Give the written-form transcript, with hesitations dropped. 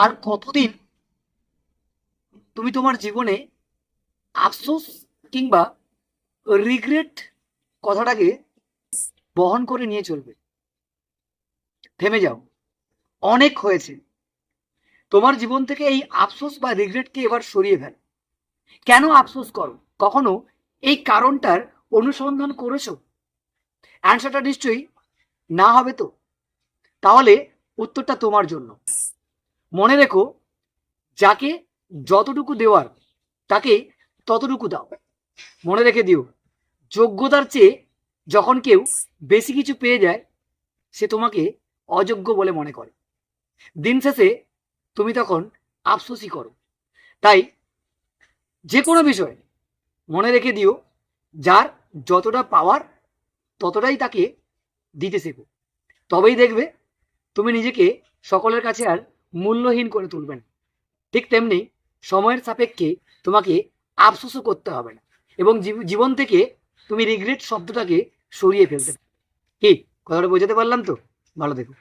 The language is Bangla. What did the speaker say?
আর কতদিন তুমি তোমার জীবনে আফসোস কিংবা রিগ্রেট কথাটাকে বহন করে নিয়ে চলবে? থেমে যাও, অনেক হয়েছে। তোমার জীবন থেকে এই আফসোস বা রিগ্রেটকে এবার সরিয়ে ফেল। কেন আফসোস করো? কখনো এই কারণটার অনুসন্ধান করেছো? অ্যান্সারটা নিশ্চয়ই না হবে তো। তাহলে উত্তরটা তোমার জন্য। মনে রেখো, যাকে যতটুকু দেওয়ার তাকে ততটুকু দাও। মনে রেখে দিও, যোগ্যতার চেয়ে যখন কেউ বেশি কিছু পেয়ে যায়, সে তোমাকে অযোগ্য বলে মনে করে। দিন শেষে তুমি তখন আফসোসই করো। তাই যে কোনো বিষয় মনে রেখে দিও, যার যতটা পাওয়ার ততটাই তাকে দিতে শেখো। তবেই দেখবে তুমি নিজেকে সকলের কাছে আর মূল্যহীন করে তুলবে না। ঠিক তেমনি সময়ের সাপেক্ষে তোমাকে আফসোসও করতে হবে না, এবং জীবন থেকে তুমি রিগ্রেট শব্দটাকে সরিয়ে ফেলতে। কি কথাটা বোঝাতে পারলাম তো? ভালো থেকো।